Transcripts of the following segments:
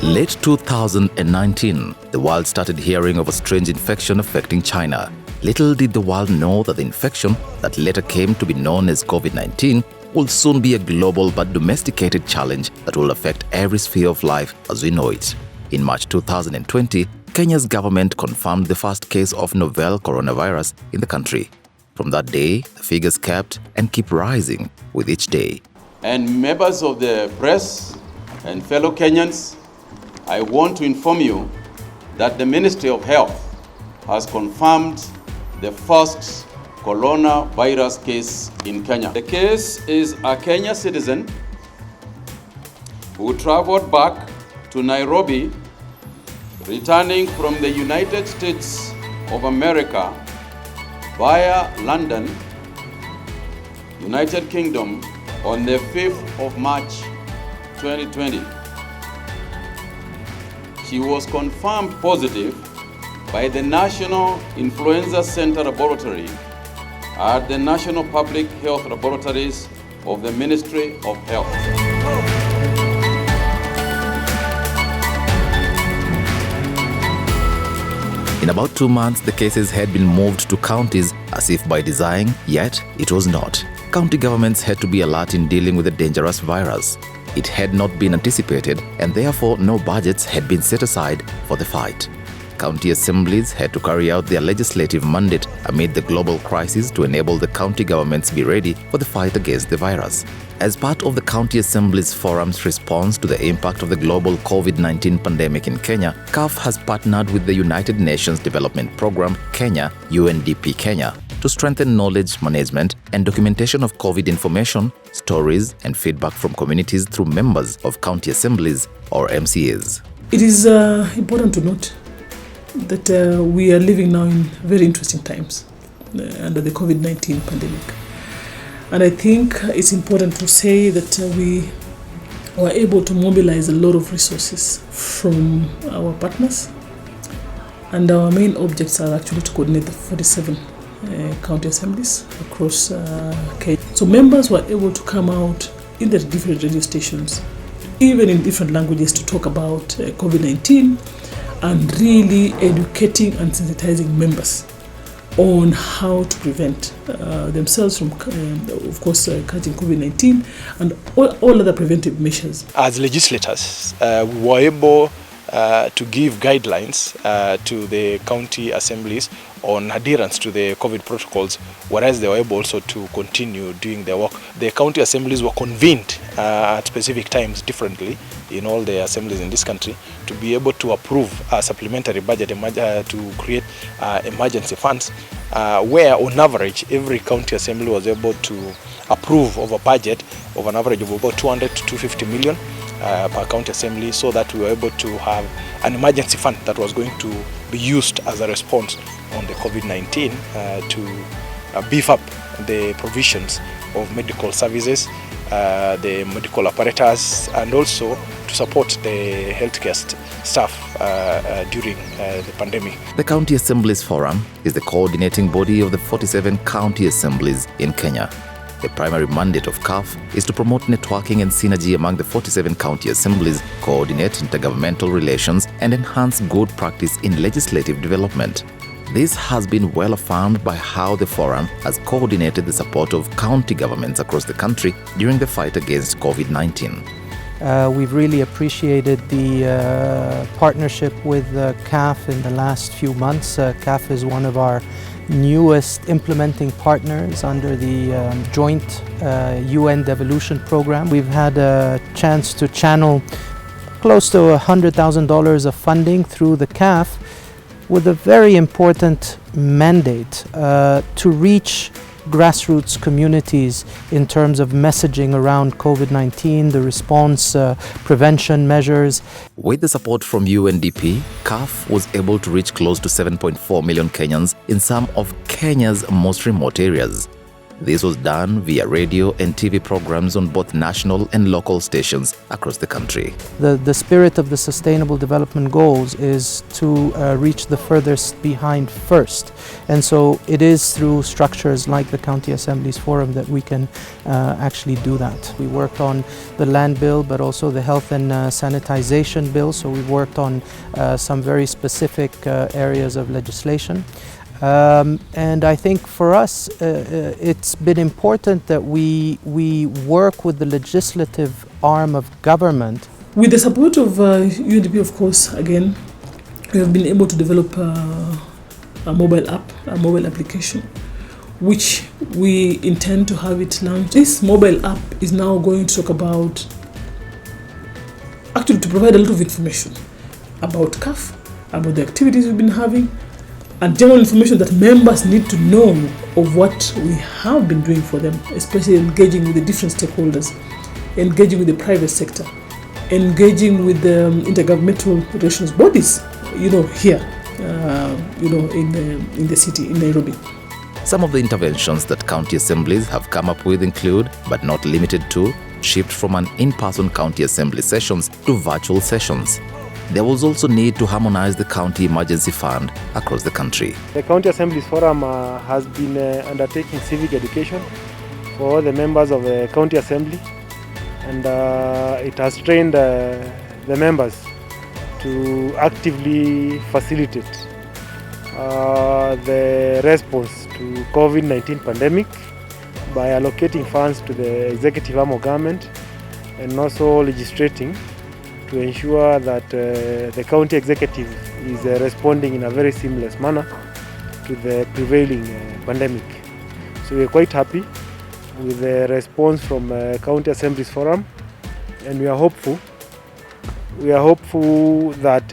Late 2019, the world started hearing of a strange infection affecting China. Little did the world know that the infection that later came to be known as COVID-19 will soon be a global but domesticated challenge that will affect every sphere of life as we know it. In March 2020, Kenya's government confirmed the first case of novel coronavirus in the country. From that day, the figures kept and keep rising with each day. And members of the press and fellow Kenyans, I want to inform you that the Ministry of Health has confirmed the first coronavirus case in Kenya. The case is a Kenyan citizen who traveled back to Nairobi, returning from the United States of America via London, United Kingdom, on the 5th of March 2020. She was confirmed positive by the National Influenza Center Laboratory at the National Public Health Laboratories of the Ministry of Health. In about 2 months, the cases had been moved to counties as if by design, yet it was not. County governments had to be alert in dealing with the dangerous virus. It had not been anticipated, and therefore no budgets had been set aside for the fight. County assemblies had to carry out their legislative mandate amid the global crisis to enable the county governments be ready for the fight against the virus. As part of the County Assemblies Forum's response to the impact of the global COVID-19 pandemic in Kenya, CAF has partnered with the United Nations Development Programme Kenya, Undp Kenya, to strengthen knowledge management and documentation of COVID information, stories, and feedback from communities through members of county assemblies or MCAs. It is important to note that we are living now in very interesting times under the COVID-19 pandemic. And I think it's important to say that we were able to mobilize a lot of resources from our partners. And our main objects are actually to coordinate the 47 county assemblies across Kenya. So members were able to come out in the different radio stations, even in different languages, to talk about COVID-19 and really educating and sensitizing members on how to prevent themselves from, of course, catching COVID-19 and all other preventive measures. As legislators, we were able to give guidelines to the county assemblies on adherence to the COVID protocols, whereas they were able also to continue doing their work. The county assemblies were convened at specific times differently in all the assemblies in this country to be able to approve a supplementary budget to create emergency funds, where on average every county assembly was able to approve of a budget of an average of about 200 to 250 million per county assembly, so that we were able to have an emergency fund that was going to be used as a response on the COVID-19 to beef up the provisions of medical services, the medical apparatus, and also to support the healthcare staff during the pandemic. The County Assemblies Forum is the coordinating body of the 47 county assemblies in Kenya. The primary mandate of CAF is to promote networking and synergy among the 47 county assemblies, coordinate intergovernmental relations, and enhance good practice in legislative development. This has been well affirmed by how the forum has coordinated the support of county governments across the country during the fight against COVID-19. We've really appreciated the partnership with CAF in the last few months. CAF is one of our newest implementing partners under the joint UN devolution program. We've had a chance to channel close to $100,000 of funding through the CAF with a very important mandate to reach grassroots communities in terms of messaging around COVID-19, the response, prevention measures. With the support from UNDP, CAF was able to reach close to 7.4 million Kenyans in some of Kenya's most remote areas. This was done via radio and TV programs on both national and local stations across the country. The spirit of the Sustainable Development Goals is to reach the furthest behind first. And so it is through structures like the County Assemblies Forum that we can actually do that. We worked on the land bill, but also the health and sanitization bill. So we've worked on some very specific areas of legislation. And I think for us, it's been important that we work with the legislative arm of government. With the support of UNDP, of course, again, we have been able to develop a mobile app, a mobile application, which we intend to have it launched. This mobile app is now going to talk about, actually to provide a lot of information about CAF, about the activities we've been having, and general information that members need to know of what we have been doing for them, especially engaging with the different stakeholders, engaging with the private sector, engaging with the intergovernmental relations bodies, here, in the city, in Nairobi. Some of the interventions that county assemblies have come up with include, but not limited to, shift from an in-person county assembly sessions to virtual sessions. There was also need to harmonize the county emergency fund across the country. The County Assemblies Forum has been undertaking civic education for all the members of the County Assembly, and it has trained the members to actively facilitate the response to COVID-19 pandemic by allocating funds to the executive arm of government and also legislating to ensure that the county executive is responding in a very seamless manner to the prevailing pandemic. So we are quite happy with the response from County Assemblies Forum, and we are hopeful that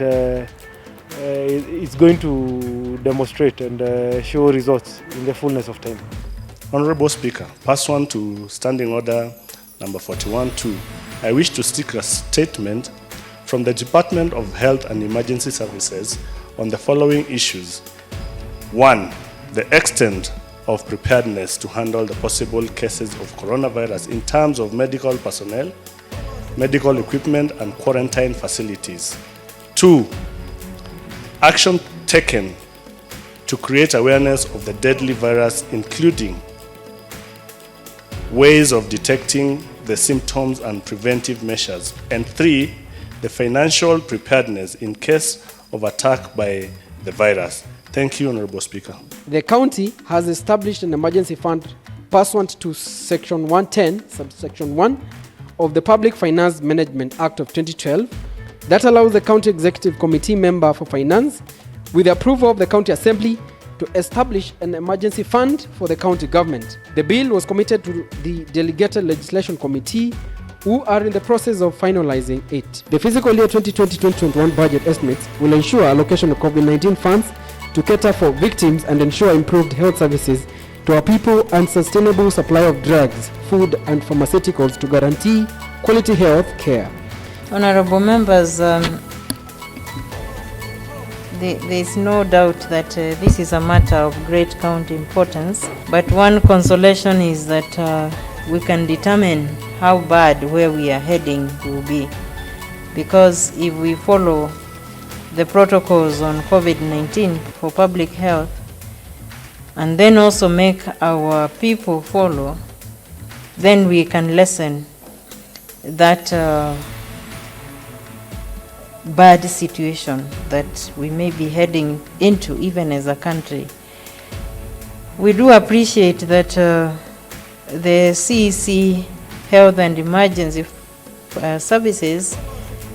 it's going to demonstrate and show results in the fullness of time. Honorable Speaker, pursuant to Standing Order number 41-2, I wish to seek a statement from the Department of Health and Emergency Services on the following issues. 1. The extent of preparedness to handle the possible cases of coronavirus in terms of medical personnel, medical equipment, and quarantine facilities. 2. Action taken to create awareness of the deadly virus, including ways of detecting the symptoms and preventive measures. And 3. The financial preparedness in case of attack by the virus. Thank you, Honorable Speaker. The county has established an emergency fund pursuant to Section 110, subsection 1 of the Public Finance Management Act of 2012 that allows the County Executive Committee member for Finance, with the approval of the County Assembly, to establish an emergency fund for the county government. The bill was committed to the Delegated Legislation Committee, who are in the process of finalizing it. The fiscal year 2020-2021 budget estimates will ensure allocation of COVID-19 funds to cater for victims and ensure improved health services to our people and sustainable supply of drugs, food and pharmaceuticals to guarantee quality health care. Honorable members, there is no doubt that this is a matter of great county importance, but one consolation is that we can determine how bad where we are heading will be, because if we follow the protocols on COVID-19 for public health and then also make our people follow, then we can lessen that bad situation that we may be heading into even as a country. We do appreciate that the CEC Health and Emergency Services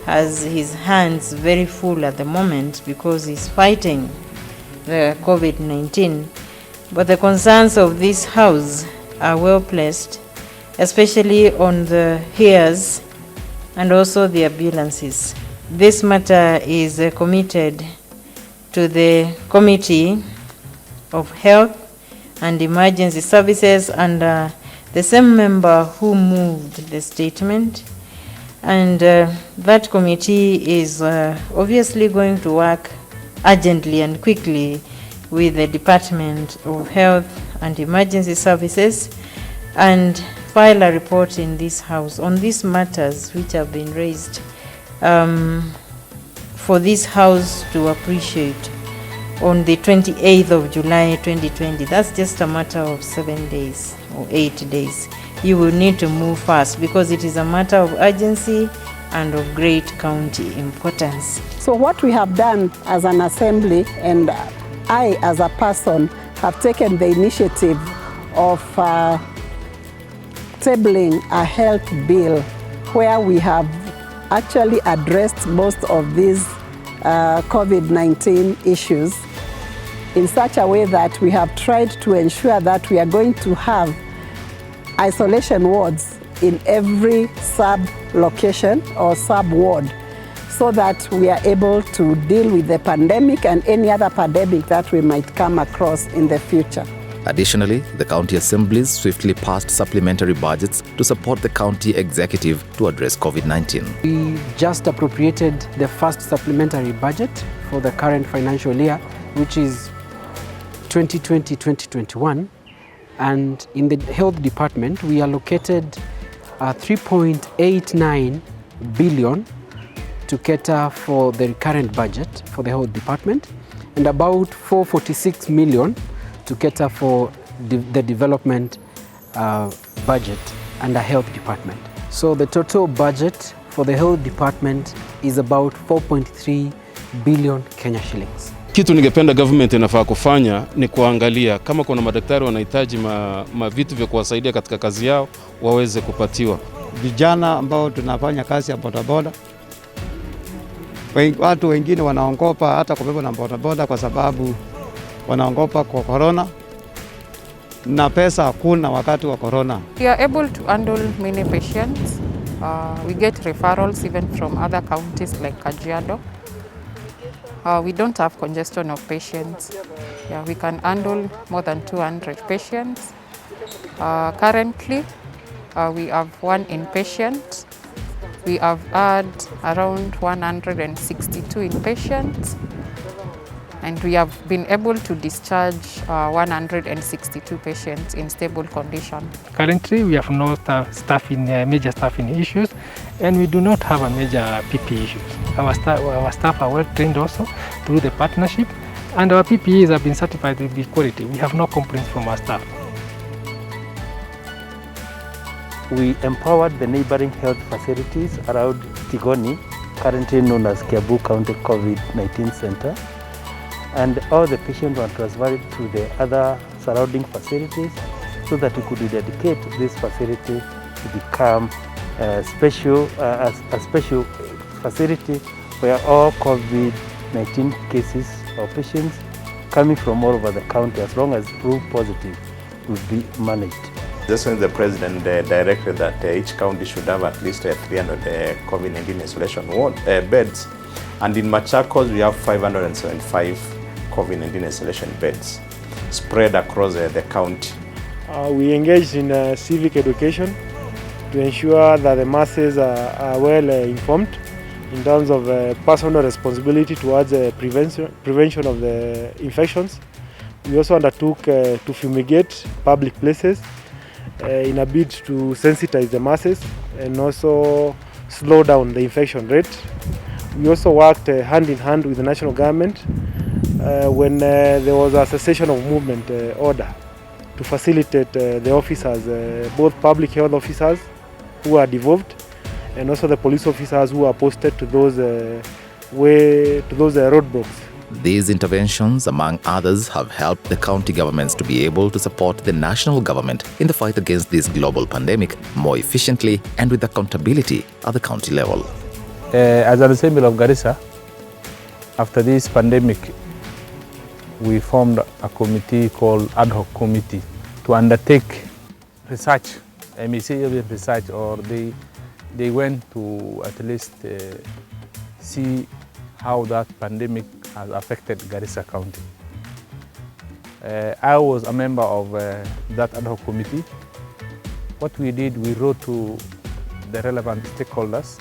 has his hands very full at the moment because he's fighting the COVID-19. But the concerns of this House are well placed, especially on the HEARS and also the ambulances. This matter is committed to the Committee of Health and Emergency Services and the same member who moved the statement, and that committee is obviously going to work urgently and quickly with the Department of Health and Emergency Services and file a report in this House on these matters which have been raised, for this House to appreciate on the 28th of July 2020. That's just a matter of 7 days or 8 days. You will need to move fast because it is a matter of urgency and of great county importance. So what we have done as an assembly, and I as a person have taken the initiative of tabling a health bill where we have actually addressed most of these COVID-19 issues in such a way that we have tried to ensure that we are going to have isolation wards in every sub-location or sub-ward so that we are able to deal with the pandemic and any other pandemic that we might come across in the future. Additionally, the county assemblies swiftly passed supplementary budgets to support the county executive to address COVID-19. We just appropriated the first supplementary budget for the current financial year, which is 2020-2021. And in the health department, we allocated 3.89 billion to cater for the current budget for the health department, and about 446 million to cater for the development budget and the health department. So the total budget for the health department is about 4.3 billion Kenya shillings. Kitu ningependa government inafaa kufanya ni kuangalia kama kuna madaktari wanahitaji vitu vya kuwasaidia katika kazi yao waweze kupatiwa. Vijana ambao tunafanya kazi ya bodaboda, watu wengine wanaogopa hata kubeba na bodaboda kwa sababu wanaogopa kwa corona na pesa hakuna wakati wa corona. We are able to handle many patients. We get referrals even from other counties like Kajiado. We don't have congestion of patients. Yeah, we can handle more than 200 patients. Currently, we have one inpatient. We have had around 162 inpatients, and we have been able to discharge 162 patients in stable condition. Currently, we have no major staffing issues, and we do not have a major PPE issues. Our staff are well trained also through the partnership, and our PPEs have been certified with the quality. We have no complaints from our staff. We empowered the neighboring health facilities around Tigoni, currently known as Kiambu County COVID-19 Center, and all the patients were transferred to the other surrounding facilities so that we could dedicate this facility to become a special facility where all COVID-19 cases or patients coming from all over the county, as long as proved positive, will be managed. Just when the president directed that each county should have at least 300 COVID-19 isolation beds, and in Machakos we have 575 COVID-19 isolation beds spread across the county. We engaged in civic education to ensure that the masses are well informed in terms of personal responsibility towards prevention of the infections. We also undertook to fumigate public places in a bid to sensitize the masses and also slow down the infection rate. We also worked hand in hand with the national government when there was a cessation of movement order to facilitate the officers, both public health officers who are devolved and also the police officers who are posted to those roadblocks. These interventions, among others, have helped the county governments to be able to support the national government in the fight against this global pandemic more efficiently and with accountability at the county level. As an assembly of Garissa, after this pandemic, we formed a committee called Ad Hoc Committee to undertake research, I may say even research, or they went to at least see how that pandemic has affected Garissa County. I was a member of that ad hoc committee. What we did, we wrote to the relevant stakeholders,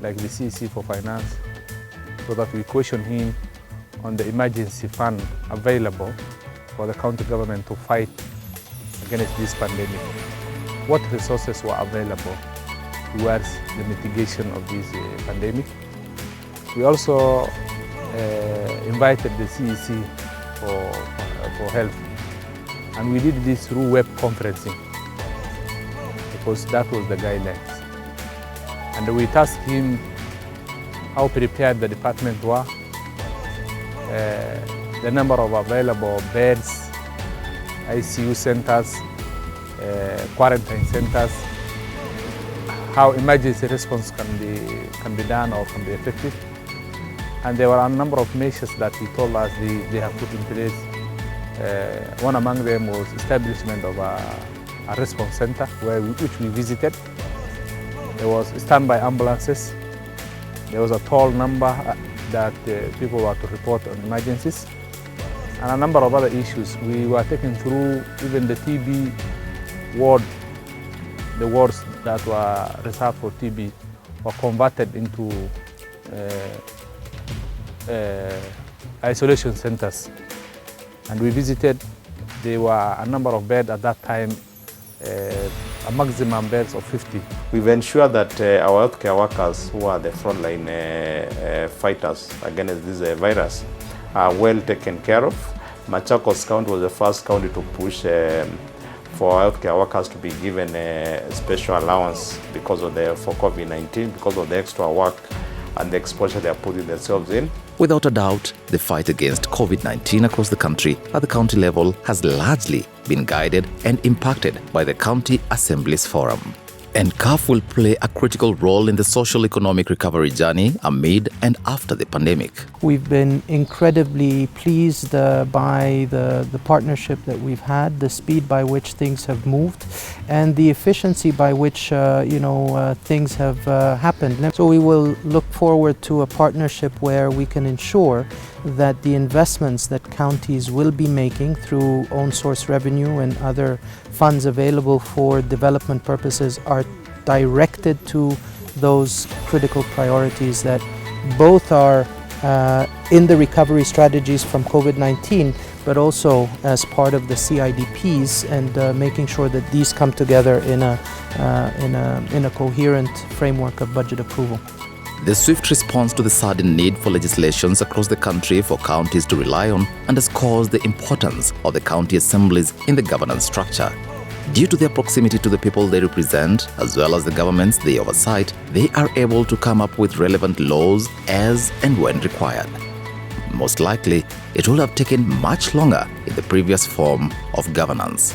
like the CEC for Finance, so that we questioned him on the emergency fund available for the county government to fight against this pandemic. What resources were available towards the mitigation of this pandemic. We also invited the CEC for help, and we did this through web conferencing because that was the guidelines. And we tasked him how prepared the department were, the number of available beds, ICU centers, quarantine centers, how emergency response can be done or can be effective. And there were a number of measures that he told us they have put in place. One among them was establishment of a response center which we visited. There was standby ambulances. There was a toll number that people were to report on emergencies, and a number of other issues. We were taken through even the TB ward. The wards that were reserved for TB were converted into isolation centers, and we visited. There were a number of beds at that time, a maximum beds of 50. We've ensured that our healthcare workers, who are the frontline fighters against this virus, are well taken care of. Machakos County was the first county to push for healthcare workers to be given a special allowance because of for COVID-19, because of the extra work and the exposure they are putting themselves in. Without a doubt, the fight against COVID-19 across the country at the county level has largely been guided and impacted by the County Assemblies Forum. And CAF will play a critical role in the social-economic recovery journey amid and after the pandemic. We've been incredibly pleased by the partnership that we've had, the speed by which things have moved, and the efficiency by which things have happened. So we will look forward to a partnership where we can ensure that the investments that counties will be making through own source revenue and other funds available for development purposes are directed to those critical priorities that both are in the recovery strategies from COVID-19, but also as part of the CIDPs, and making sure that these come together in a coherent framework of budget approval. The swift response to the sudden need for legislations across the country for counties to rely on underscores the importance of the county assemblies in the governance structure. Due to their proximity to the people they represent, as well as the governments they oversight, they are able to come up with relevant laws as and when required. Most likely, it would have taken much longer in the previous form of governance.